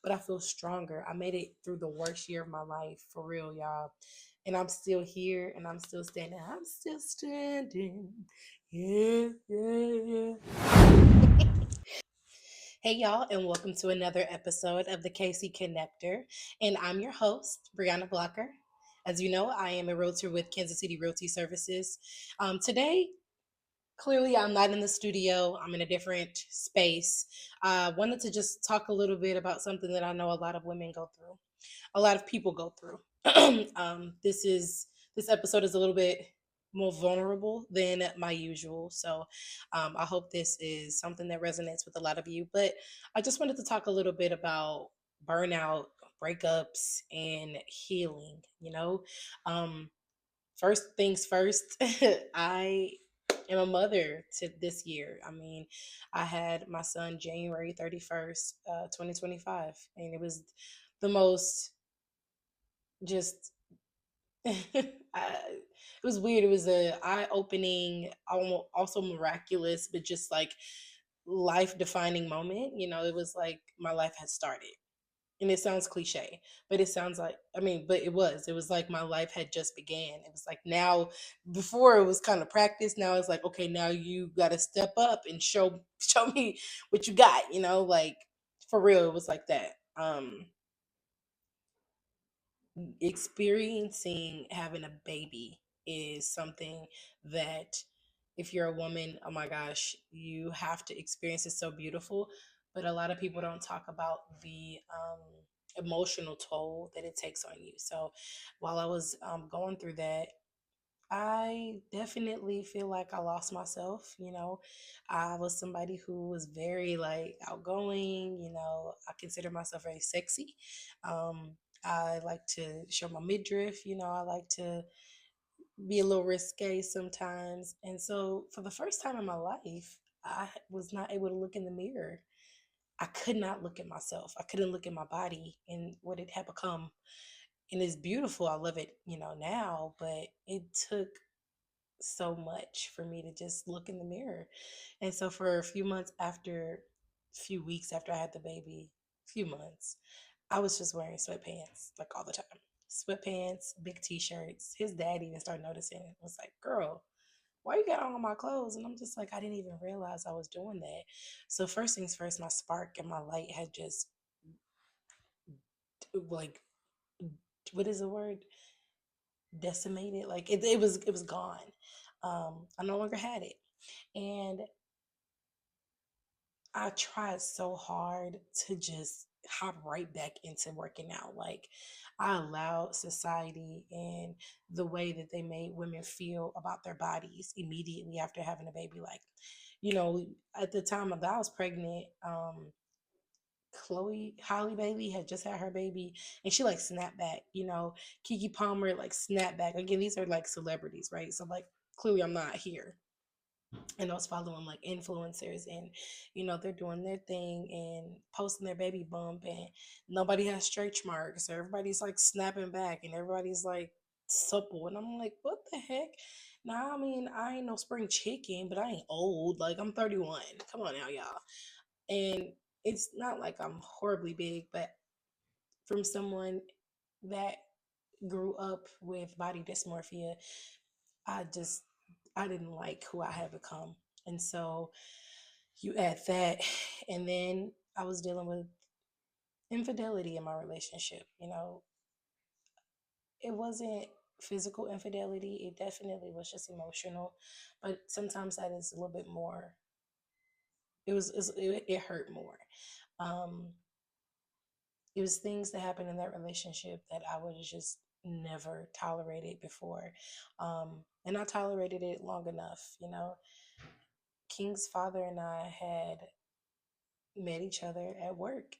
but I feel stronger. I made it through the worst year of my life, for real, y'all. And I'm still here and I'm still standing. I'm still standing. Yeah, yeah, yeah. Hey, y'all, and welcome to another episode of the Casey Connector. And I'm your host, Brianna Blocker. As you know, I am a realtor with Kansas City Realty Services. Today, clearly, I'm not in the studio, I'm in a different space. I wanted to just talk a little bit about something that I know a lot of women go through, a lot of people go through. This episode is a little bit more vulnerable than my usual, so I hope this is something that resonates with a lot of you. But I just wanted to talk a little bit about burnout, breakups, and healing. Um, first things first, I am a mother to this year. I mean, I had my son January 31st, 2025, and it was the most just it was weird. It was a eye-opening, also miraculous, but just like life-defining moment. It was like my life had started. And it sounds cliche, but it sounds like, but it was like my life had just began. It was like, now, before it was kind of practice. Now it's like, okay, now you got to step up and show me what you got, like, for real. It was like that. Experiencing having a baby is something that, if you're a woman, oh my gosh, you have to experience. It's so beautiful, but a lot of people don't talk about the emotional toll that it takes on you. So while I was going through that, I definitely feel like I lost myself. I was somebody who was very like outgoing. I consider myself very sexy. Um, I like to show my midriff. I like to be a little risque sometimes. And so, for the first time in my life, I was not able to look in the mirror. I could not look at myself. I couldn't look at my body and what it had become. And it's beautiful. I love it, now, but it took so much for me to just look in the mirror. And so for few weeks after I had the baby, few months, I was just wearing sweatpants like all the time. Sweatpants, big t-shirts. His dad even started noticing. It was like, "Girl, why you got on all my clothes?" And I'm just like, I didn't even realize I was doing that. So first things first, my spark and my light had just, like, what is the word? Decimated. Like, it was gone. I no longer had it. And I tried so hard to just hop right back into working out. Like, I allowed society and the way that they made women feel about their bodies immediately after having a baby. Like, at the time that I was pregnant, Chloe Holly Bailey had just had her baby, and she like snapped back. Kiki Palmer like snapped back. Again, these are like celebrities, right? So like, clearly I'm not here. And I was following like influencers, and they're doing their thing and posting their baby bump, and nobody has stretch marks. So everybody's like snapping back and everybody's like supple, and I'm like, what the heck? Now, I mean, I ain't no spring chicken, but I ain't old. Like, I'm 31. Come on now, y'all. And it's not like I'm horribly big, but from someone that grew up with body dysmorphia, I just I didn't like who I had become. And so you add that, and then I was dealing with infidelity in my relationship. It wasn't physical infidelity, it definitely was just emotional, but sometimes that is a little bit more. It hurt more. um it was things that happened in that relationship that I would have just never tolerated before. And I tolerated it long enough. King's father and I had met each other at work,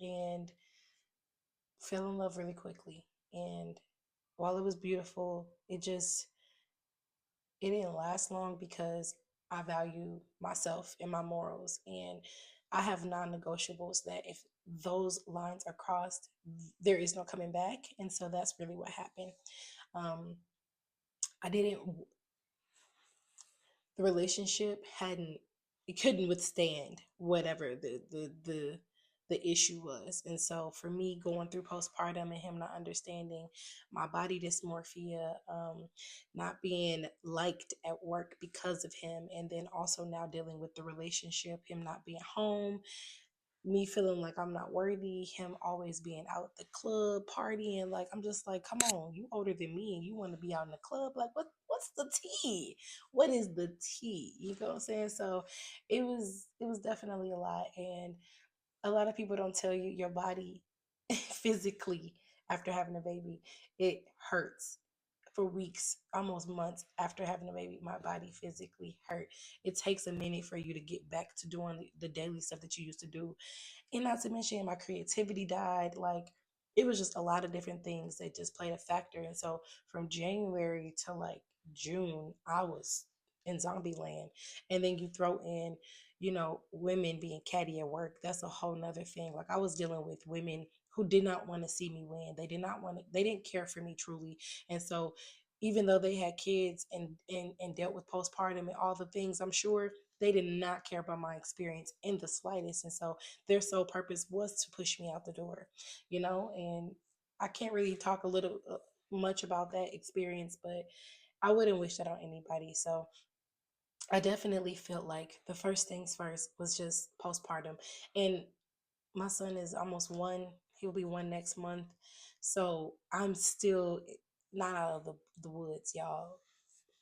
and fell in love really quickly. And while it was beautiful, it didn't last long because I value myself and my morals. And I have non negotiables that if those lines are crossed, there is no coming back. And so that's really what happened. Um, I didn't, the relationship hadn't, it couldn't withstand whatever the the issue was. And so for me, going through postpartum and him not understanding my body dysmorphia, not being liked at work because of him, and then also now dealing with the relationship, him not being home, me feeling like I'm not worthy, him always being out at the club partying. Like, I'm just like, come on, you older than me and you want to be out in the club. Like, what's the tea? What is the tea? You know what I'm saying? So it was definitely a lot. And a lot of people don't tell you your body physically after having a baby, it hurts for weeks, almost months after having a baby. My body physically hurt. It takes a minute for you to get back to doing the daily stuff that you used to do. And not to mention, my creativity died. Like, it was just a lot of different things that just played a factor. And so from January to like June, I was in zombie land. And then you throw in, women being catty at work. That's a whole nother thing. Like, I was dealing with women who did not want to see me win. They did not want to, they didn't care for me truly. And so even though they had kids and dealt with postpartum and all the things, I'm sure they did not care about my experience in the slightest. And so their sole purpose was to push me out the door, and I can't really talk a little much about that experience, but I wouldn't wish that on anybody. So I definitely felt like the first things first was just postpartum. And my son is almost one. He'll be one next month. So I'm still not out of the woods, y'all.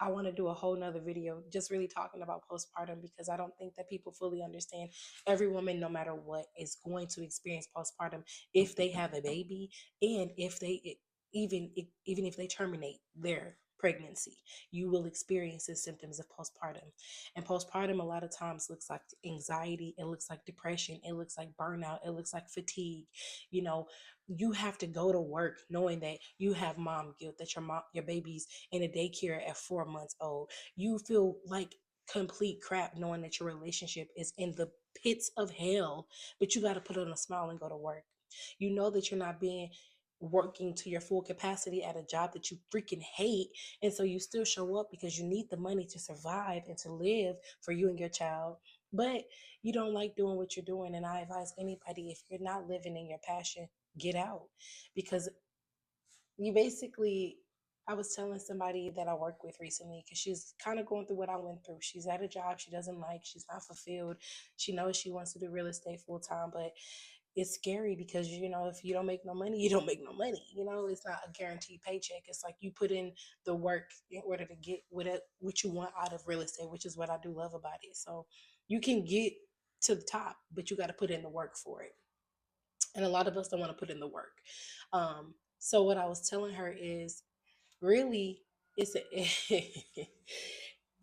I want to do a whole nother video just really talking about postpartum, because I don't think that people fully understand. Every woman, no matter what, is going to experience postpartum if they have a baby, and if they even if they terminate their pregnancy, you will experience the symptoms of postpartum. And postpartum a lot of times looks like anxiety, it looks like depression, it looks like burnout, it looks like fatigue. you know you have to go to work knowing that you have mom guilt, that your baby's in a daycare at 4 months old. You feel like complete crap knowing that your relationship is in the pits of hell, but you got to put on a smile and go to work. You know that you're not being working to your full capacity at a job that you freaking hate. And so you still show up because you need the money to survive and to live for you and your child. But you don't like doing what you're doing. And I advise anybody, if you're not living in your passion, get out. Because you basically, I was telling somebody that I work with recently, because she's kind of going through what I went through. She's at a job she doesn't like, she's not fulfilled. She knows she wants to do real estate full time, but it's scary because if you don't make no money, you don't make no money. It's not a guaranteed paycheck. It's like you put in the work in order to get what you want out of real estate, which is what I do love about it. So you can get to the top, but you got to put in the work for it. And a lot of us don't want to put in the work. So what I was telling her is, really, it's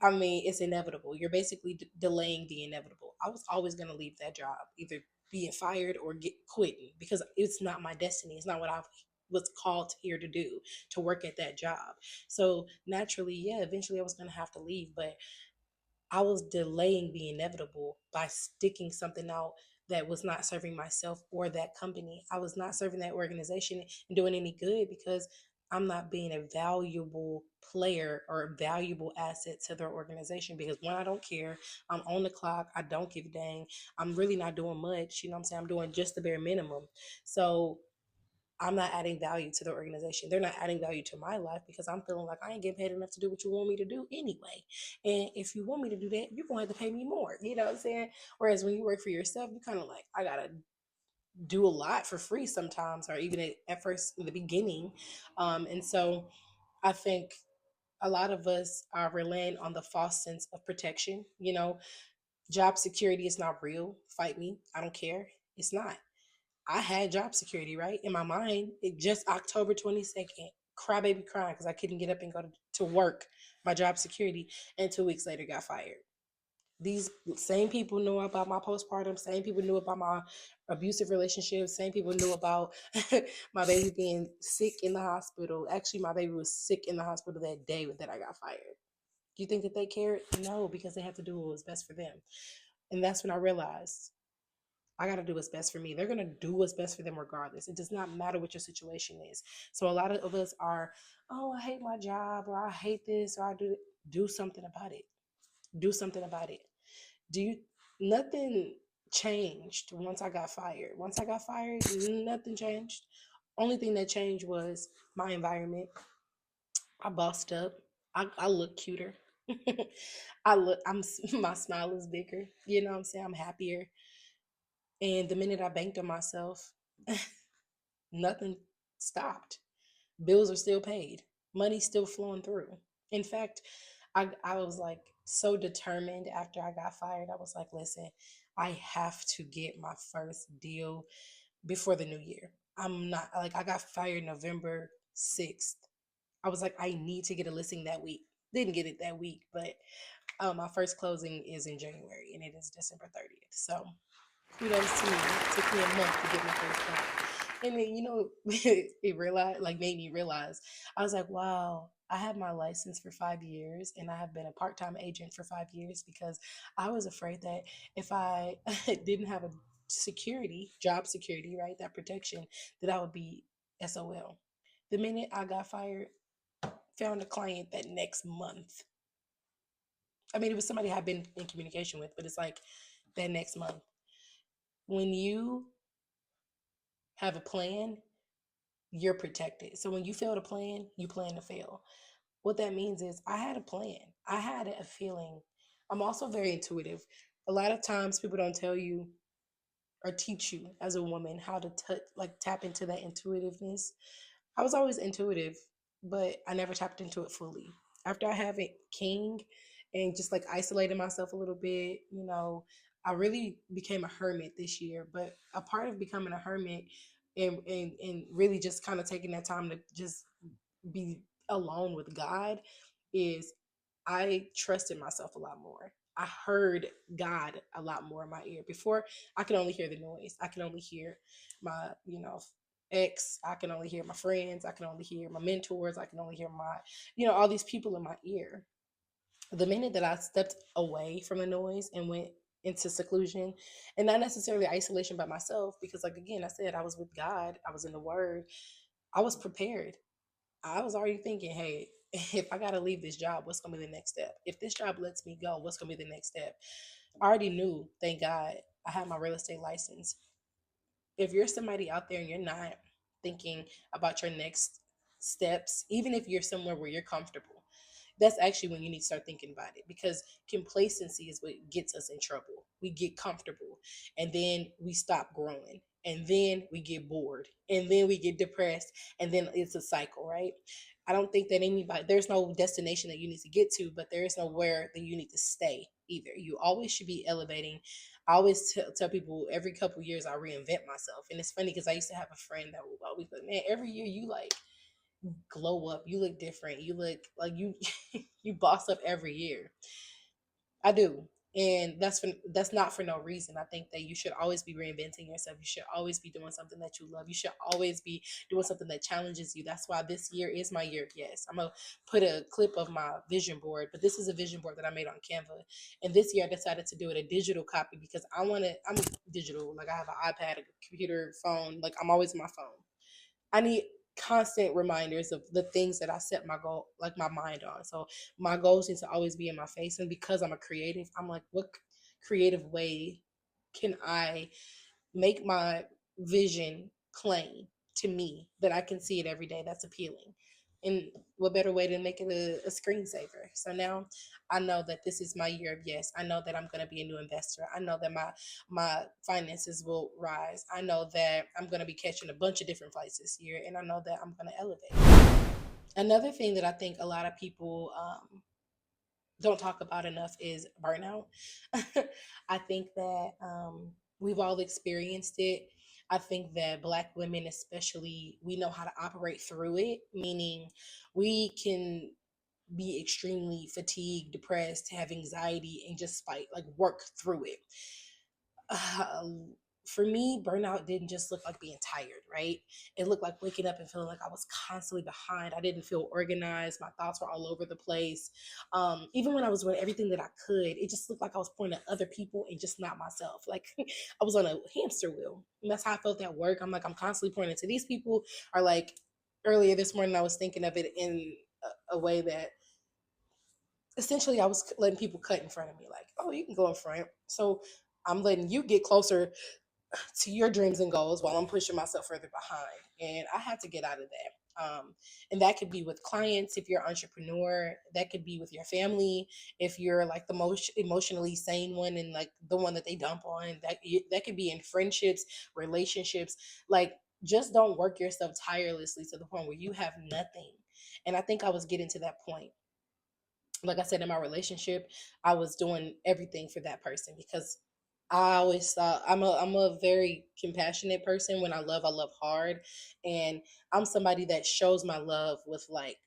I mean, it's inevitable. You're basically delaying the inevitable. I was always going to leave that job, either being fired or get quitting, because it's not my destiny. It's not what I was called here to do, to work at that job. So naturally, yeah, eventually I was going to have to leave, but I was delaying the inevitable by sticking something out that was not serving myself or that company. I was not serving that organization and doing any good, because I'm not being a valuable player or a valuable asset to their organization. Because one, I don't care. I'm on the clock. I don't give a dang. I'm really not doing much. You know what I'm saying? I'm doing just the bare minimum. So I'm not adding value to the organization. They're not adding value to my life, because I'm feeling like I ain't getting paid enough to do what you want me to do anyway. And if you want me to do that, you're going to have to pay me more. You know what I'm saying? Whereas when you work for yourself, you kind of like, I got to do a lot for free sometimes, or even at first in the beginning. And so I think a lot of us are relying on the false sense of protection. Job security is not real. Fight me. I don't care. It's not. I had job security, right? In my mind, it just October 22nd, crybaby crying because I couldn't get up and go to work, my job security, and 2 weeks later got fired. These same people knew about my postpartum, same people knew about my abusive relationship, same people knew about my baby being sick in the hospital. Actually, my baby was sick in the hospital that day that I got fired. Do you think that they cared? No, because they had to do what was best for them. And that's when I realized I got to do what's best for me. They're going to do what's best for them regardless. It does not matter what your situation is. So a lot of us are, oh, I hate my job, or I hate this, or do something about it. Do something about it. Do you, nothing changed once I got fired. Once I got fired, nothing changed. Only thing that changed was my environment. I bossed up. I look cuter. My smile is bigger. You know what I'm saying? I'm happier. And the minute I banked on myself, nothing stopped. Bills are still paid. Money's still flowing through. In fact, I was like so determined after I got fired. I was like, listen, I have to get my first deal before the new year. I'm not like I got fired November 6th. I was like, I need to get a listing that week. Didn't get it that week, but my first closing is in January and it is December 30th. So kudos to me. It took me a month to get my first client. And then, it realized, like, made me realize, I was like, wow, I had my license for 5 years and I have been a part time agent for 5 years because I was afraid that if I didn't have a job security, right, that protection, that I would be SOL. The minute I got fired, found a client that next month. I mean, it was somebody I've been in communication with, but it's like that next month. When you have a plan, you're protected. So when you fail to plan, you plan to fail. What that means is I had a plan. I had a feeling. I'm also very intuitive. A lot of times people don't tell you or teach you as a woman how to tap into that intuitiveness. I was always intuitive, but I never tapped into it fully. After I have it king and just like isolated myself a little bit, I really became a hermit this year. But a part of becoming a hermit and really just kind of taking that time to just be alone with God is I trusted myself a lot more. I heard God a lot more in my ear. Before, I could only hear the noise. I could only hear my, ex. I can only hear my friends. I can only hear my mentors. I can only hear my, all these people in my ear. The minute that I stepped away from the noise and went into seclusion, and not necessarily isolation by myself, because, like, again, I said I was with God, I was in the Word, I was prepared. I was already thinking, hey, if I got to leave this job, what's going to be the next step? If this job lets me go, what's going to be the next step? I already knew, thank God, I had my real estate license. If you're somebody out there and you're not thinking about your next steps, even if you're somewhere where you're comfortable, that's actually when you need to start thinking about it, because complacency is what gets us in trouble. We get comfortable and then we stop growing and then we get bored and then we get depressed and then it's a cycle, right? I don't think that there's no destination that you need to get to, but there is nowhere that you need to stay either. You always should be elevating. I always tell people every couple years I reinvent myself. And it's funny because I used to have a friend that would always be like, man, every year you like glow up, you look different, you look like you you boss up every year. I do. And that's not for no reason. I think that you should always be reinventing yourself. You should always be doing something that you love. You should always be doing something that challenges you. That's why this year is my year of yes. I'm gonna put a clip of my vision board, but this is a vision board that I made on Canva. And this year I decided to do it a digital copy because I'm digital. Like, I have an iPad, a computer, phone. Like, I'm always on my phone. I need constant reminders of the things that I set my goal, like my mind on. So my goals need to always be in my face. And because I'm a creative, I'm like, what creative way can I make my vision plain to me that I can see it every day? That's appealing. And what better way to make it a screensaver? So now I know that this is my year of yes. I know that I'm going to be a new investor. I know that my finances will rise. I know that I'm going to be catching a bunch of different flights this year, and I know that I'm going to elevate. Another thing that I think a lot of people don't talk about enough is burnout. I think that we've all experienced it. I think that Black women, especially, we know how to operate through it, meaning we can be extremely fatigued, depressed, have anxiety, and just fight, like, work through it. uh, for me, burnout didn't just look like being tired, right? It looked like waking up and feeling like I was constantly behind. I didn't feel organized. My thoughts were all over the place. Even when I was doing everything that I could, it just looked like I was pointing at other people and just not myself. Like, I was on a hamster wheel. And that's how I felt at work. I'm like, I'm constantly pointing to these people. Or like earlier this morning, I was thinking of it in a way that essentially I was letting people cut in front of me, like, oh, you can go in front. So I'm letting you get closer to your dreams and goals while I'm pushing myself further behind. And I had to get out of that. And that could be with clients if you're an entrepreneur. That could be with your family if you're like the most emotionally sane one and like the one that they dump on. That could be in friendships, relationships. Like just don't work yourself tirelessly to the point where you have nothing. And I think I was getting to that point. Like I said, in my relationship, I was doing everything for that person because I always thought I'm a very compassionate person. When I love hard, and I'm somebody that shows my love with like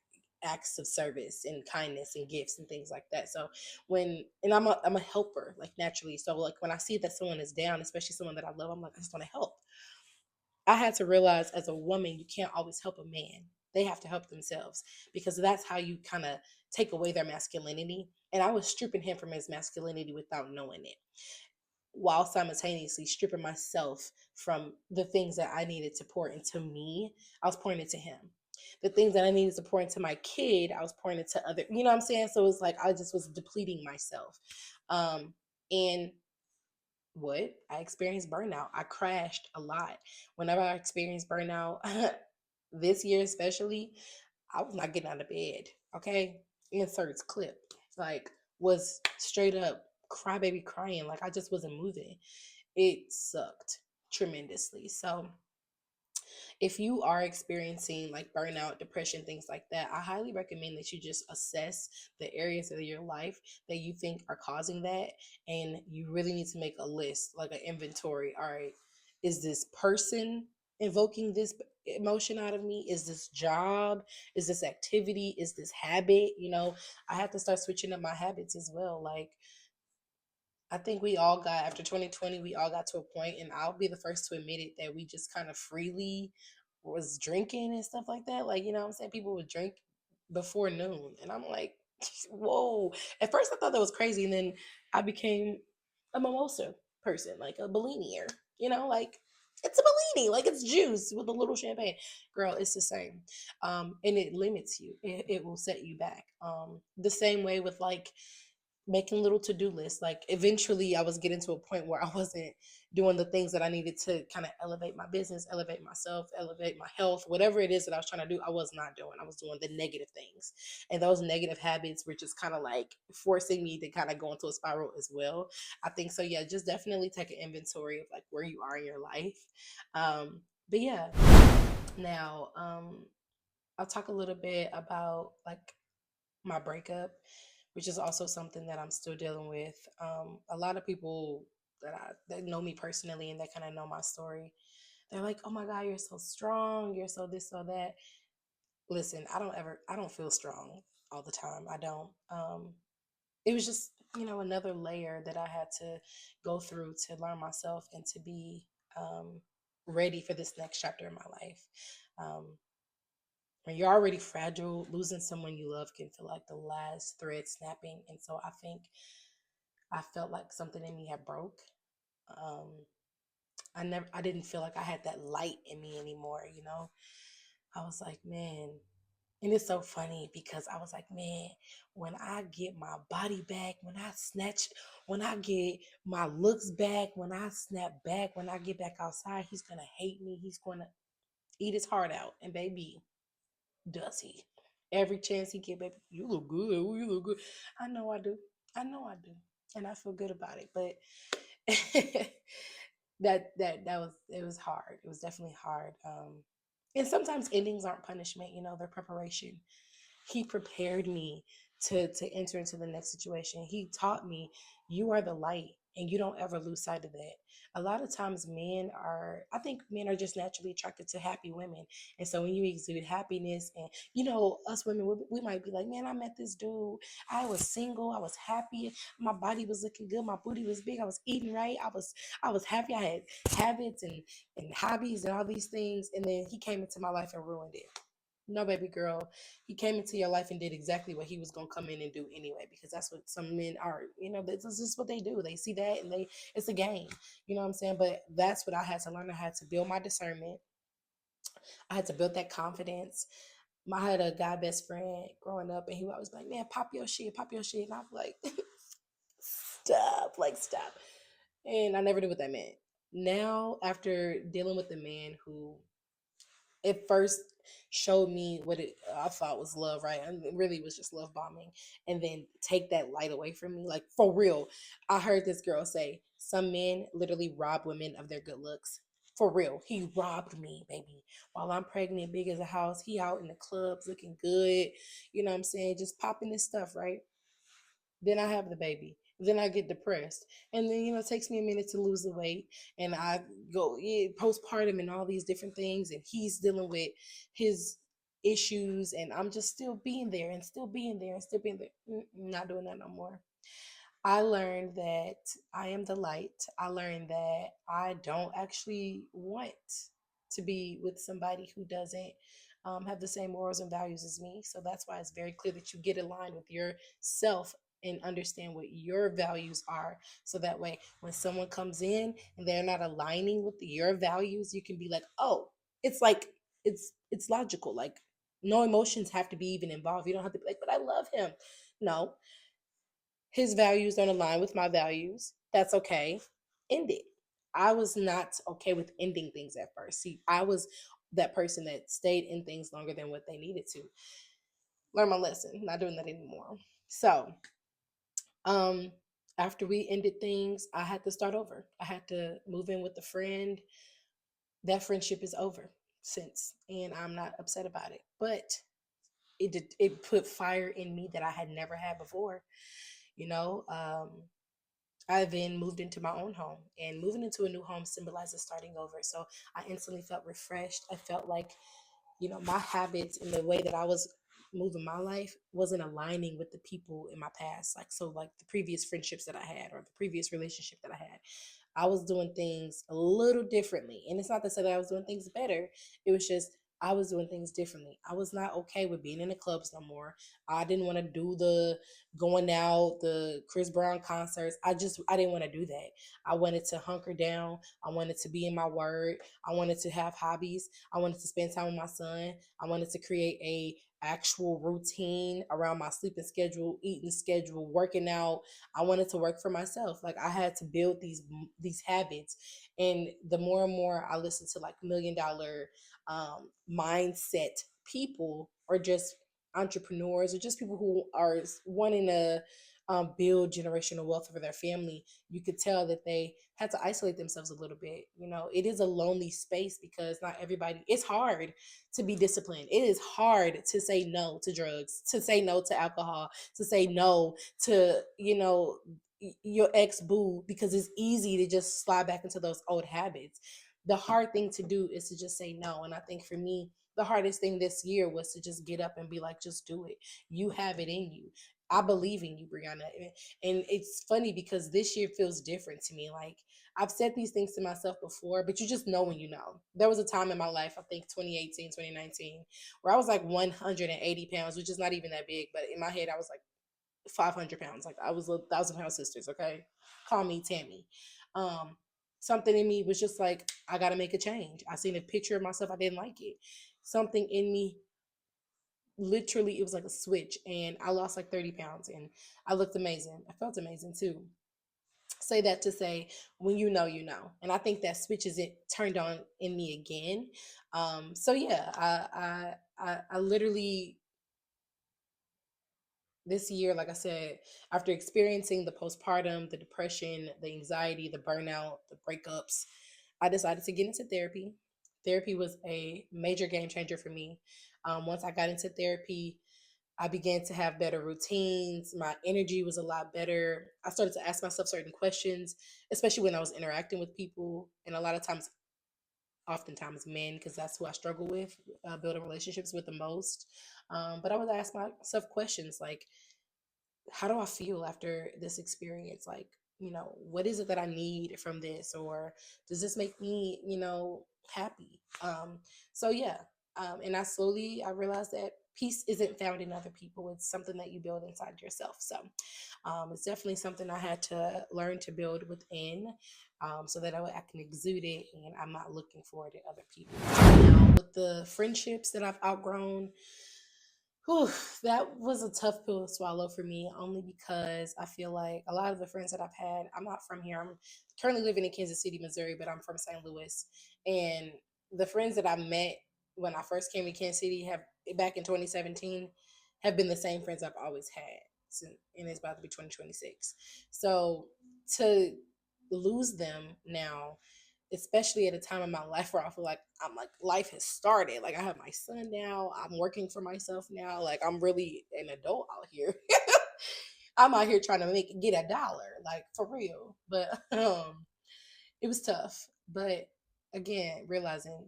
acts of service and kindness and gifts and things like that. So I'm a helper like naturally. So like when I see that someone is down, especially someone that I love, I'm like I just want to help. I had to realize as a woman, you can't always help a man. They have to help themselves because that's how you kind of take away their masculinity. And I was stripping him from his masculinity without knowing it, while simultaneously stripping myself from the things that I needed to pour into me. I was pouring into him. The things that I needed to pour into my kid, I was pouring into other, you know what I'm saying? So it was like I just was depleting myself. And what I experienced burnout. I crashed a lot. Whenever I experienced burnout, this year especially, I was not getting out of bed. Okay, inserts clip like was straight up crybaby crying. Like I just wasn't moving. It sucked tremendously. So if you are experiencing like burnout, depression, things like that, I highly recommend that you just assess the areas of your life that you think are causing that. And you really need to make a list, like an inventory. All right, is this person invoking this emotion out of me? Is this job? Is this activity? Is this habit? I have to start switching up my habits as well. Like, I think we all got, after 2020, we all got to a point, and I'll be the first to admit it, that we just kind of freely was drinking and stuff like that. Like, you know what I'm saying? People would drink before noon. And I'm like, whoa. At first, I thought that was crazy. And then I became a mimosa person, like a Bellinier, like it's a Bellini, like it's juice with a little champagne. Girl, it's the same. And it limits you, it will set you back. The same way with like, making little to-do lists. Like eventually I was getting to a point where I wasn't doing the things that I needed to kind of elevate my business, elevate myself, elevate my health, whatever it is that I was trying to do. I was not doing. I was doing the negative things. And those negative habits were just kind of like forcing me to kind of go into a spiral as well. I think so. Yeah, just definitely take an inventory of like where you are in your life. But yeah, now I'll talk a little bit about like my breakup, which is also something that I'm still dealing with. A lot of people that know me personally and that kind of know my story, they're like, "Oh my God, you're so strong. You're so this, so that." Listen, I don't feel strong all the time. I don't. It was just, another layer that I had to go through to learn myself and to be um, ready for this next chapter in my life. Um, when you're already fragile, losing someone you love can feel like the last thread snapping. And so I think I felt like something in me had broke. Um, I didn't feel like I had that light in me anymore. I was like, man, and it's so funny because I was like, man, when I get my body back, when I get my looks back, when I snap back, when I get back outside, he's gonna hate me. He's gonna eat his heart out. And baby, does he? Every chance he get, baby, you look good. Ooh, you look good. I know I do. I know I do. And I feel good about it. But it was hard. It was definitely hard. And sometimes endings aren't punishment, they're preparation. He prepared me to enter into the next situation. He taught me you are the light and you don't ever lose sight of that. A lot of times I think men are just naturally attracted to happy women. And so when you exude happiness and, us women, we might be like, man, I met this dude. I was single. I was happy. My body was looking good. My booty was big. I was eating right. I was happy. I had habits and hobbies and all these things. And then he came into my life and ruined it. No, baby girl, he came into your life and did exactly what he was gonna come in and do anyway, because that's what some men are. This is just what they do. They see that and it's a game. You know what I'm saying? But that's what I had to learn. I had to build my discernment. I had to build that confidence. I had a guy best friend growing up, and he was like, "Man, pop your shit, pop your shit," and I'm like, "Stop, like stop." And I never knew what that meant. Now, after dealing with a man who at first showed me what it I thought was love, right? And it really was just love bombing. And then take that light away from me. Like for real. I heard this girl say some men literally rob women of their good looks. For real. He robbed me, baby. While I'm pregnant, big as a house, he out in the clubs looking good. You know what I'm saying? Just popping this stuff, right? Then I have the baby. Then I get depressed. And then, it takes me a minute to lose the weight. And I go, yeah, postpartum and all these different things. And he's dealing with his issues. And I'm just still being there and still being there and still being there. Not doing that no more. I learned that I am the light. I learned that I don't actually want to be with somebody who doesn't have the same morals and values as me. So that's why it's very clear that you get aligned with yourself and understand what your values are. So that way, when someone comes in and they're not aligning with your values, you can be like, oh, it's like it's logical. Like no emotions have to be even involved. You don't have to be like, but I love him. No, his values don't align with my values. That's okay. End it. I was not okay with ending things at first. See, I was that person that stayed in things longer than what they needed to. Learn my lesson. Not doing that anymore. So, um, after we ended things, I had to start over. I had to move in with a friend. That friendship is over since, and I'm not upset about it. But it put fire in me that I had never had before. You know, I then moved into my own home, and moving into a new home symbolizes starting over. So I instantly felt refreshed. I felt like, my habits and the way that I was moving my life wasn't aligning with the people in my past. Like the previous friendships that I had or the previous relationship that I had. I was doing things a little differently. And it's not to say that I was doing things better. It was just I was doing things differently. I was not okay with being in the clubs no more. I didn't want to do the going out, the Chris Brown concerts. I didn't want to do that. I wanted to hunker down. I wanted to be in my word. I wanted to have hobbies. I wanted to spend time with my son. I wanted to create a actual routine around my sleeping schedule, eating schedule, working out. I wanted to work for myself. Like I had to build these habits. And the more and more I listen to like $1 million mindset people, or just entrepreneurs, or just people who are wanting to build generational wealth for their family, you could tell that they had to isolate themselves a little bit. It is a lonely space because not everybody, it's hard to be disciplined. It is hard to say no to drugs, to say no to alcohol, to say no to, your ex boo, because it's easy to just slide back into those old habits. The hard thing to do is to just say no. And I think for me, the hardest thing this year was to just get up and be like, just do it. You have it in you. I believe in you, Brianna. And it's funny because this year feels different to me. Like I've said these things to myself before, but you just know when you know. There was a time in my life, I think 2018, 2019, where I was like 180 pounds, which is not even that big, but in my head, I was like 500 pounds. Like I was a 1,000 pound sisters. Okay. Call me Tammy. Um, Something in me was just like, I got to make a change. I seen a picture of myself. I didn't like it. Something in me, literally, it was like a switch, and I lost like 30 pounds, and I looked amazing. I felt amazing too. Say that to say, when you know, you know. And I think that switches it turned on in me again. So yeah, I literally this year, like I said, after experiencing the postpartum, the depression, the anxiety, the burnout, the breakups, I decided to get into therapy. Therapy was a major game changer for me. Once I got into therapy, I began to have better routines. My energy was a lot better. I started to ask myself certain questions, especially when I was interacting with people. And a lot of times, oftentimes men, because that's who I struggle with, building relationships with the most. But I would ask myself questions like, how do I feel after this experience? Like, what is it that I need from this? Or does this make me, happy? So yeah. And I realized that peace isn't found in other people. It's something that you build inside yourself. So it's definitely something I had to learn to build within, so that I can exude it and I'm not looking for it in other people. Now, with the friendships that I've outgrown, Whew, that was a tough pill to swallow for me, only because I feel like a lot of the friends that I've had, I'm not from here. I'm currently living in Kansas City, Missouri, but I'm from St. Louis. And the friends that I met when I first came to Kansas City have back in 2017 have been the same friends I've always had. And it's about to be 2026. So to lose them now, especially at a time in my life where I feel like I'm like life has started. Like I have my son now. I'm working for myself now. Like I'm really an adult out here. I'm out here trying to get a dollar, like for real. But it was tough. But again, realizing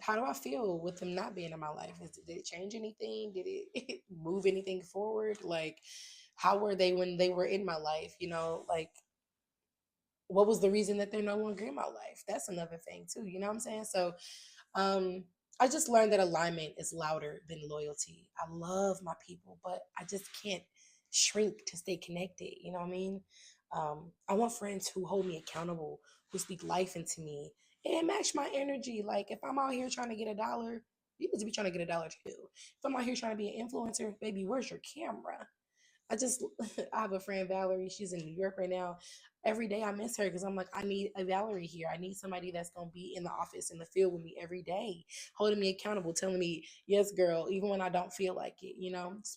how do I feel with them not being in my life? Did it change anything? Did it move anything forward? Like how were they when they were in my life? Like what was the reason that they're no longer in my life? That's another thing too. You know what I'm saying? So um, I just learned that alignment is louder than loyalty. I love my people, but I just can't shrink to stay connected. You know what I mean? I want friends who hold me accountable, who speak life into me, and match my energy. Like if I'm out here trying to get a dollar, you need to be trying to get a dollar too. If I'm out here trying to be an influencer, baby, where's your camera? I just I have a friend Valerie. She's in New York right now. Every day I miss her because I'm like, I need a Valerie here. I need somebody that's gonna be in the office in the field with me every day, holding me accountable, telling me, yes, girl, even when I don't feel like it.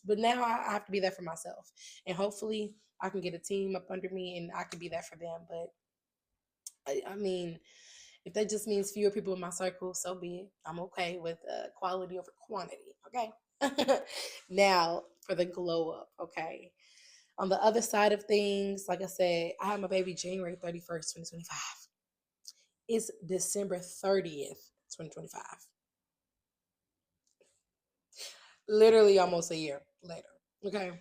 But now I have to be there for myself. And hopefully I can get a team up under me and I can be there for them. But I mean, if that just means fewer people in my circle, so be it. I'm okay with quality over quantity. Okay. Now for the glow up. Okay. On the other side of things, like I said, I had my baby January 31st, 2025. It's December 30th, 2025. Literally almost a year later. Okay.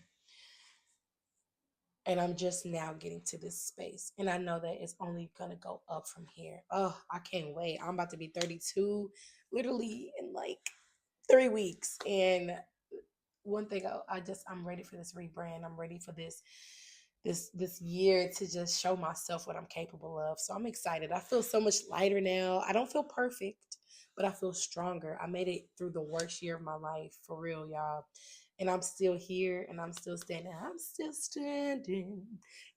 And I'm just now getting to this space. And I know that it's only going to go up from here. Oh, I can't wait. I'm about to be 32 literally in like 3 weeks. And one thing I'm ready for this rebrand. I'm ready for this year to just show myself what I'm capable of. So I'm excited. I feel so much lighter now. I don't feel perfect, but I feel stronger. I made it through the worst year of my life, for real, y'all. And I'm still here and I'm still standing. I'm still standing.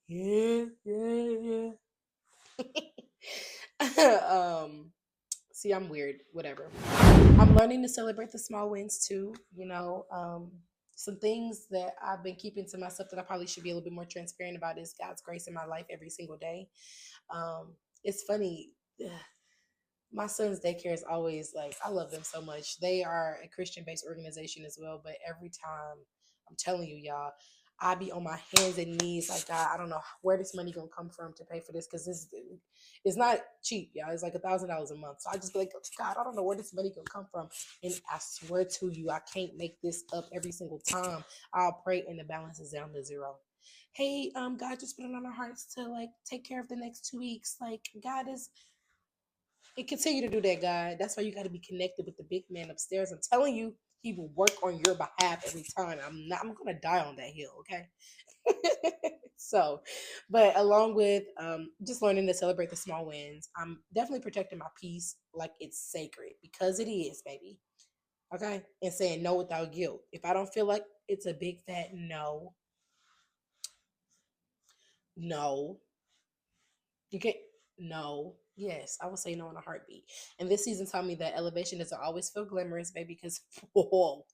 Yeah, yeah, yeah. See, I'm weird. Whatever. I'm learning to celebrate the small wins too. Some things that I've been keeping to myself that I probably should be a little bit more transparent about is God's grace in my life every single day. It's funny. My son's daycare is always like, I love them so much. They are a Christian based organization as well, but every time, I'm telling you, y'all, I be on my hands and knees like, God, I don't know where this money gonna come from to pay for this, because this it's not cheap, y'all. It's like $1,000 a month. So I just be like, God, I don't know where this money gonna come from, and I swear to you, I can't make this up every single time. I'll pray and the balance is down to zero. Hey, God just put it on our hearts to like take care of the next 2 weeks. Like God is and continue to do that, God. That's why you got to be connected with the big man upstairs. I'm telling you, he will work on your behalf every time. I'm gonna die on that hill, okay? So, but along with just learning to celebrate the small wins, I'm definitely protecting my peace like it's sacred, because it is, baby. Okay? And saying no without guilt. If I don't feel like it's a big fat no, no, you can't. No. Yes, I would say no in a heartbeat. And this season taught me that elevation doesn't always feel glamorous, baby, because whoa,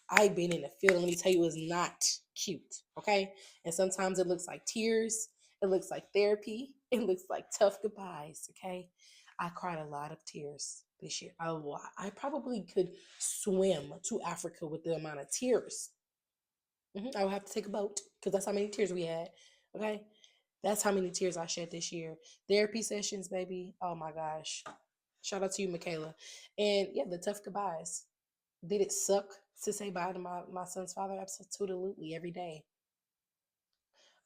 I've been in the field. Let me tell you, it's not cute. Okay. And sometimes it looks like tears. It looks like therapy. It looks like tough goodbyes. Okay. I cried a lot of tears this year. A lot. I probably could swim to Africa with the amount of tears. I would have to take a boat because that's how many tears we had. Okay. That's how many tears I shed this year. Therapy sessions, baby. Oh my gosh. Shout out to you, Michaela. And yeah, the tough goodbyes. Did it suck to say bye to my son's father? Absolutely, every day.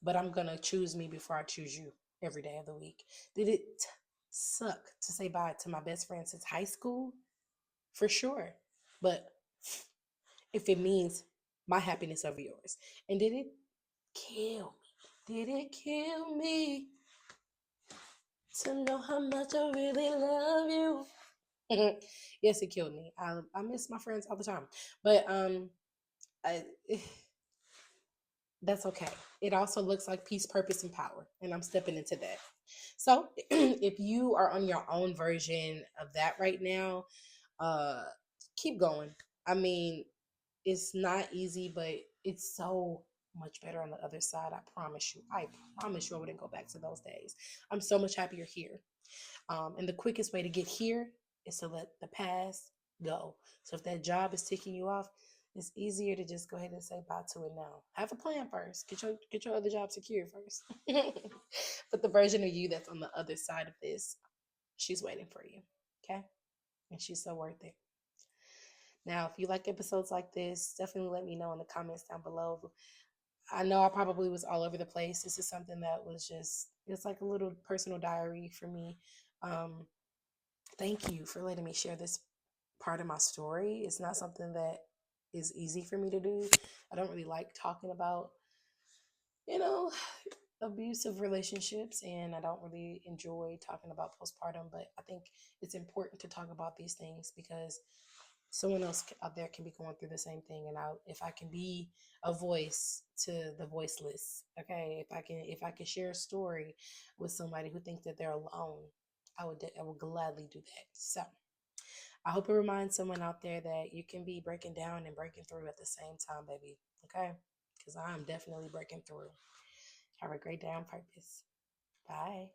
But I'm going to choose me before I choose you every day of the week. Did it suck to say bye to my best friend since high school? For sure. But if it means my happiness over yours. And did it kill me? Did it kill me to know how much I really love you? Yes, it killed me. I miss my friends all the time. But I, that's okay. It also looks like peace, purpose, and power. And I'm stepping into that. So if you are on your own version of that right now, uh, keep going. I mean, it's not easy, but it's so much better on the other side. I promise you. I promise you I wouldn't go back to those days. I'm so much happier here. And the quickest way to get here is to let the past go. So if that job is ticking you off, it's easier to just go ahead and say bye to it now. Have a plan first. Get your other job secured first. But the version of you that's on the other side of this, she's waiting for you. Okay? And she's so worth it. Now, if you like episodes like this, definitely let me know in the comments down below. I know I probably was all over the place. This is something that was just, it's like a little personal diary for me. Um, Thank you for letting me share this part of my story. It's not something that is easy for me to do. I don't really like talking about, you know, abusive relationships, and I don't really enjoy talking about postpartum, but I think it's important to talk about these things because someone else out there can be going through the same thing, and if I can be a voice to the voiceless, okay, if I can share a story with somebody who thinks that they're alone, I would gladly do that. So I hope it reminds someone out there that you can be breaking down and breaking through at the same time, baby. Okay? Because I'm definitely breaking through. Have a great day on purpose. Bye.